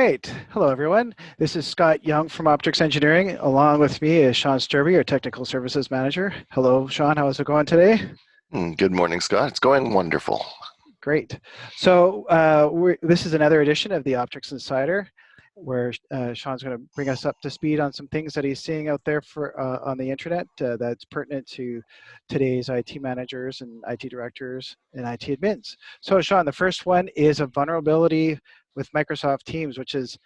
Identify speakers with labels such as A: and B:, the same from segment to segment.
A: right. Hello, everyone. This is Scott Young from Optrics Engineering. Along with me is Sean Sturby, our Technical Services Manager. Hello, Sean. How's it going today?
B: Good morning, Scott. It's going wonderful.
A: Great. So this is another edition of the Optrics Insider, where Sean's going to bring us up to speed on some things that he's seeing out there for on the internet that's pertinent to today's IT managers and IT directors and IT admins. So Sean, the first one is a vulnerability with Microsoft Teams, which is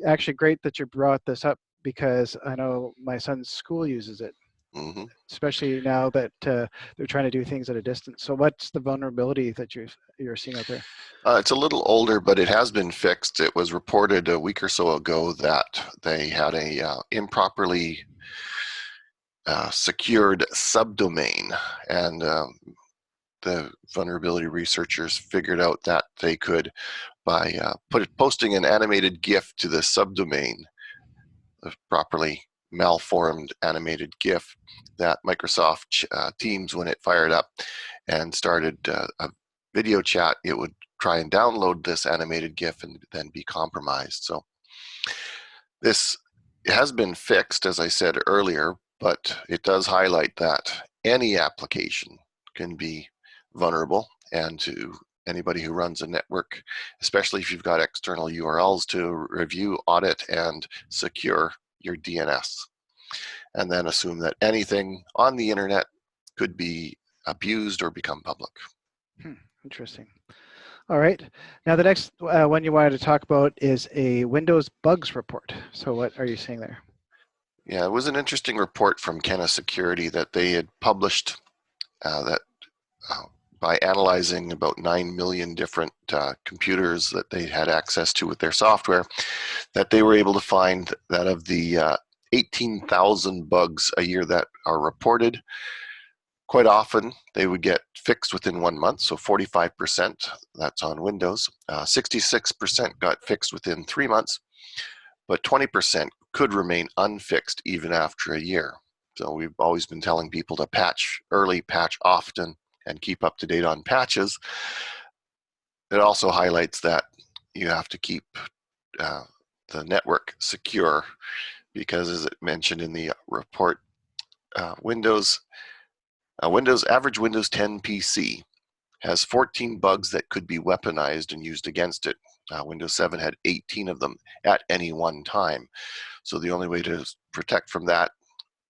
A: actually great that you brought this up because I know my son's school uses it.
B: Mm-hmm.
A: Especially now that they're trying to do things at a distance. So what's the vulnerability that you're seeing out there?
B: It's a little older, but it has been fixed. It was reported a week or so ago that they had a improperly secured subdomain, and the vulnerability researchers figured out that they could, by posting an animated GIF to the subdomain, the properly malformed animated GIF, that Microsoft Teams, when it fired up and started a video chat, it would try and download this animated GIF and then be compromised. So this has been fixed, as I said earlier, but it does highlight that any application can be vulnerable, and to anybody who runs a network, especially if you've got external URLs, to review, audit, and secure your DNS. And then assume that anything on the internet could be abused or become public.
A: Interesting. All right. Now the next one you wanted to talk about is a Windows bugs report. So what are you seeing there?
B: Yeah, it was an interesting report from Kenna Security that they had published by analyzing about 9 million different computers that they had access to with their software, that they were able to find that of the 18,000 bugs a year that are reported, quite often they would get fixed within 1 month, so 45%, that's on Windows. 66% got fixed within 3 months, but 20% could remain unfixed even after a year. So we've always been telling people to patch early, patch often, and keep up to date on patches. It also highlights that you have to keep the network secure, because, as it mentioned in the report, average Windows 10 PC has 14 bugs that could be weaponized and used against it. Windows 7 had 18 of them at any one time. So the only way to protect from that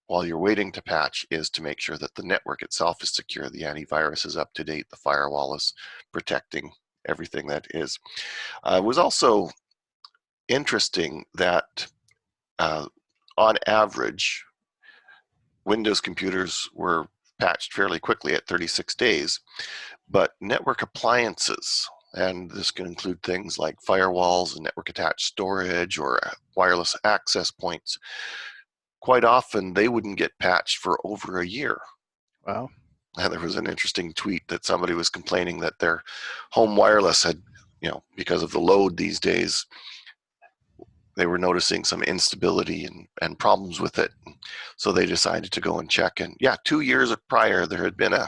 B: while you're waiting to patch is to make sure that the network itself is secure, the antivirus is up to date, the firewall is protecting everything that is. It was also interesting that on average, Windows computers were patched fairly quickly at 36 days, but network appliances, and this can include things like firewalls and network attached storage or wireless access points, quite often they wouldn't get patched for over a year.
A: Wow.
B: And there was an interesting tweet that somebody was complaining that their home wireless had, because of the load these days, they were noticing some instability and problems with it. So they decided to go and check. And yeah, 2 years prior, there had been a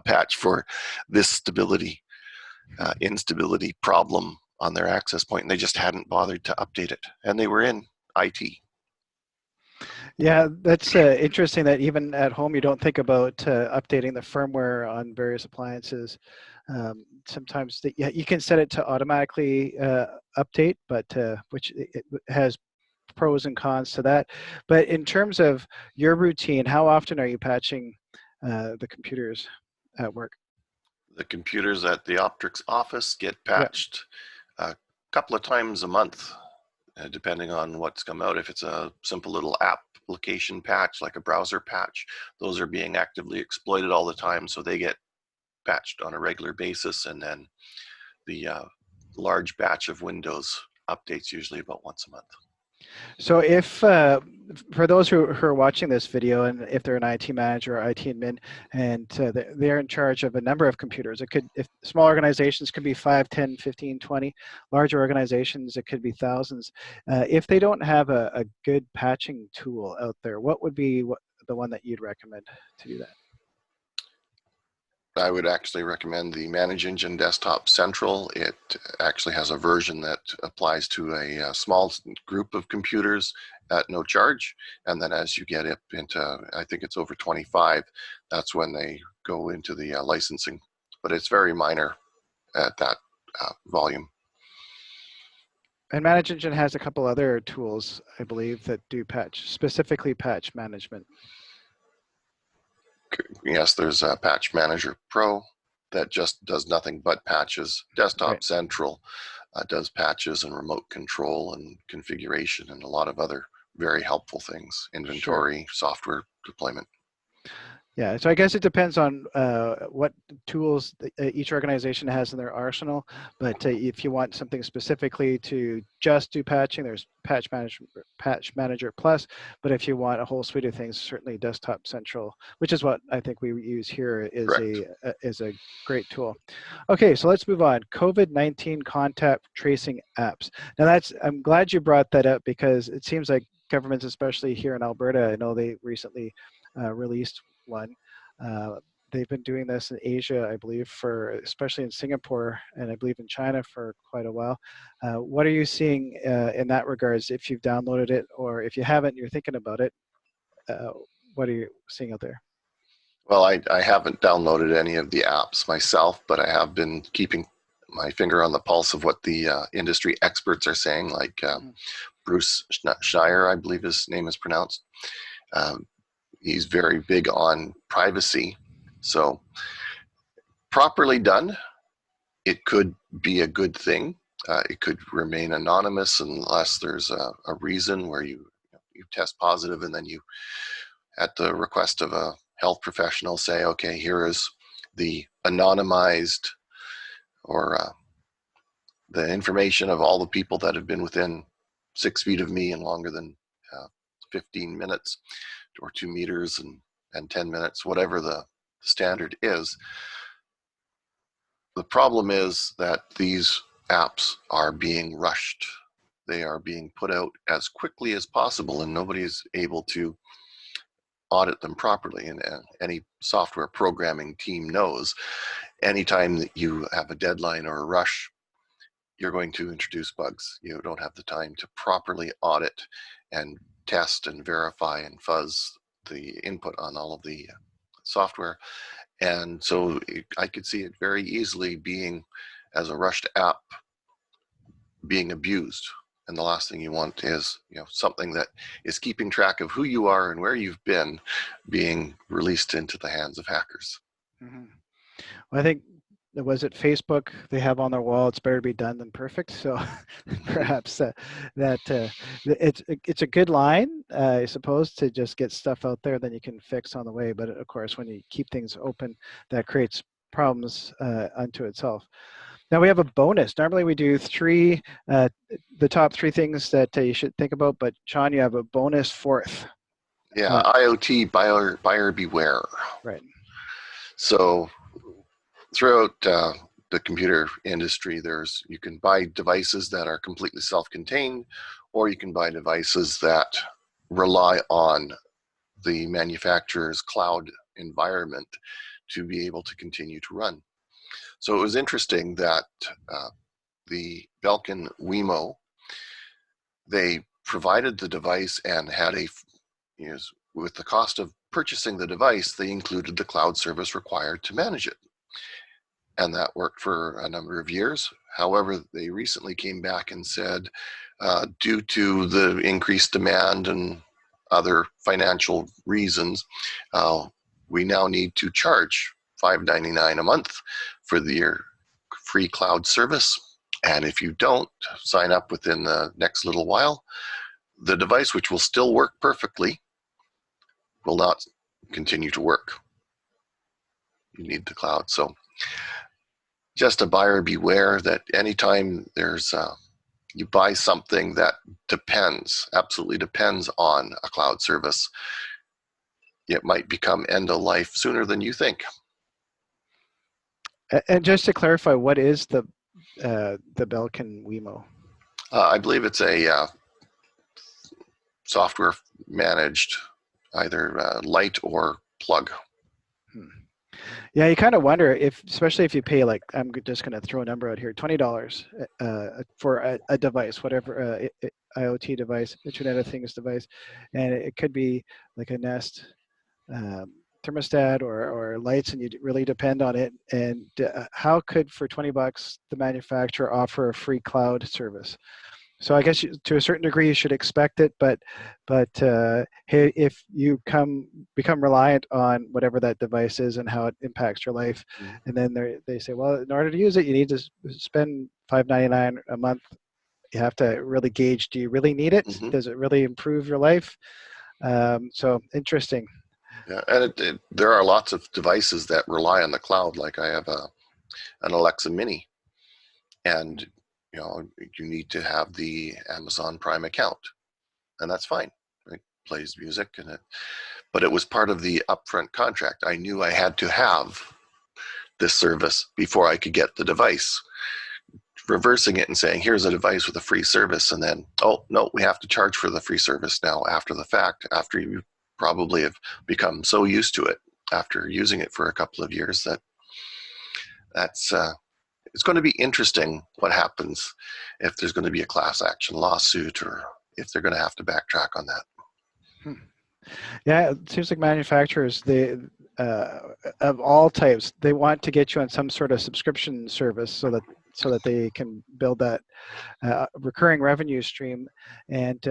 B: patch for this instability problem on their access point, and they just hadn't bothered to update it. And they were in IT.
A: Yeah, that's interesting that even at home you don't think about updating the firmware on various appliances. Sometimes you can set it to automatically update, but which it has pros and cons to that. But in terms of your routine, how often are you patching the computers at work?
B: The computers at the Optrics office get patched a couple of times a month, depending on what's come out. If it's a simple little application patch, like a browser patch, those are being actively exploited all the time, so they get patched on a regular basis. And then the large batch of Windows updates usually about once a month.
A: So if, for those who are watching this video, and if they're an IT manager or IT admin, and they're in charge of a number of computers, if small organizations could be 5, 10, 15, 20, larger organizations, it could be thousands. If they don't have a good patching tool out there, what would be the one that you'd recommend to do that?
B: I would actually recommend the Manage Engine Desktop Central. It actually has a version that applies to a small group of computers at no charge. And then as you get up into, I think it's over 25, that's when they go into the licensing. But it's very minor at that volume.
A: And Manage Engine has a couple other tools, I believe, that do specifically patch management.
B: Yes, there's a Patch Manager Pro that just does nothing but patches. Desktop
A: Right.
B: Central does patches and remote control and configuration and a lot of other very helpful things, inventory, software deployment.
A: Yeah, so I guess it depends on what tools each organization has in their arsenal. But if you want something specifically to just do patching, there's Patch Manager Plus. But if you want a whole suite of things, certainly Desktop Central, which is what I think we use here, is a great tool. Okay, so let's move on. COVID-19 contact tracing apps. Now I'm glad you brought that up, because it seems like governments, especially here in Alberta, I know they recently released one. They've been doing this in Asia, I believe, especially in Singapore, and I believe in China for quite a while. What are you seeing in that regards? If you've downloaded it, or if you haven't, you're thinking about it, what are you seeing out there?
B: Well, I haven't downloaded any of the apps myself, but I have been keeping my finger on the pulse of what the industry experts are saying, like Bruce Schneier, I believe his name is pronounced. He's very big on privacy. So properly done, it could be a good thing. It could remain anonymous unless there's a reason where you test positive, and then you, at the request of a health professional, say, okay, here is the anonymized or the information of all the people that have been within 6 feet of me and longer than 15 minutes, or 2 meters and 10 minutes, whatever the standard is. The problem is that these apps are being rushed. They are being put out as quickly as possible, and nobody is able to audit them properly. And any software programming team knows anytime that you have a deadline or a rush, you're going to introduce bugs. You don't have the time to properly audit and test and verify and fuzz the input on all of the software. And so I could see it very easily being, as a rushed app, being abused. And the last thing you want is, something that is keeping track of who you are and where you've been being released into the hands of hackers.
A: Mm-hmm. Well, I think, was it Facebook? They have on their wall, "It's better to be done than perfect." So perhaps it's a good line, I suppose, to just get stuff out there, then you can fix on the way. But of course, when you keep things open, that creates problems unto itself. Now we have a bonus. Normally we do the top three things that you should think about, but Sean, you have a bonus fourth.
B: Yeah, IoT Buyer Beware.
A: Right.
B: So throughout the computer industry, you can buy devices that are completely self-contained, or you can buy devices that rely on the manufacturer's cloud environment to be able to continue to run. So it was interesting that the Belkin Wemo, they provided the device and had with the cost of purchasing the device, they included the cloud service required to manage it. And that worked for a number of years. However, they recently came back and said, due to the increased demand and other financial reasons, we now need to charge $5.99 a month for your free cloud service. And if you don't sign up within the next little while, the device, which will still work perfectly, will not continue to work. You need the cloud. So just a buyer beware that anytime you buy something that absolutely depends on a cloud service, it might become end of life sooner than you think.
A: And just to clarify, what is the Belkin Wemo?
B: I believe it's a software managed, either light or plug.
A: Yeah, you kind of wonder if, especially if you pay like, just going to throw a number out here, $20 for a device, whatever IoT device, Internet of Things device, and it could be like a Nest um, thermostat or lights, and you really depend on it. And how could, for $20, the manufacturer offer a free cloud service? So I guess to a certain degree you should expect it, but hey, if you become reliant on whatever that device is and how it impacts your life,
B: Mhm.
A: and then they say, well, in order to use it, you need to spend $5.99 a month. You have to really gauge: do you really need it?
B: Mhm.
A: Does it really improve your life? So interesting.
B: Yeah, and there are lots of devices that rely on the cloud. Like I have an Alexa Mini, and you need to have the Amazon Prime account, and that's fine. It plays music, but it was part of the upfront contract. I knew I had to have this service before I could get the device. Reversing it and saying, here's a device with a free service, and then, oh no, we have to charge for the free service now after the fact, after you probably have become so used to it after using it for a couple of years that's it's going to be interesting what happens if there's going to be a class action lawsuit, or if they're going to have to backtrack on that.
A: Hmm. Yeah, it seems like manufacturers, uh, of all types, they want to get you on some sort of subscription service so that they can build that recurring revenue stream, and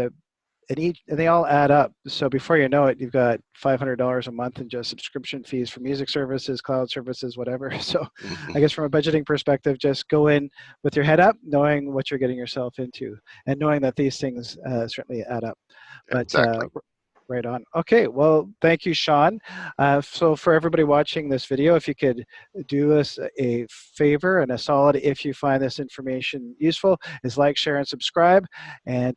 A: and they all add up. So before you know it, you've got $500 a month in just subscription fees for music services, cloud services, whatever. So I guess from a budgeting perspective, just go in with your head up, knowing what you're getting yourself into, and knowing that these things certainly add up. But
B: Exactly.
A: right on. Okay, well, thank you, Sean. So for everybody watching this video, if you could do us a favor and a solid, if you find this information useful, is like, share, and subscribe. And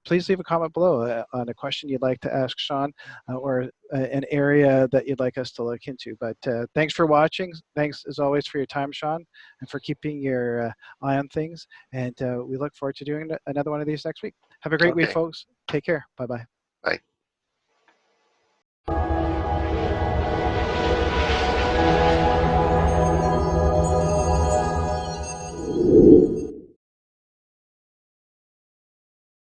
A: please leave a comment below on a question you'd like to ask Sean, or an area that you'd like us to look into. But thanks for watching. Thanks, as always, for your time, Sean, and for keeping your eye on things. And we look forward to doing another one of these next week. Have a great week,
B: Okay.
A: folks. Take care. Bye-bye.
B: Bye.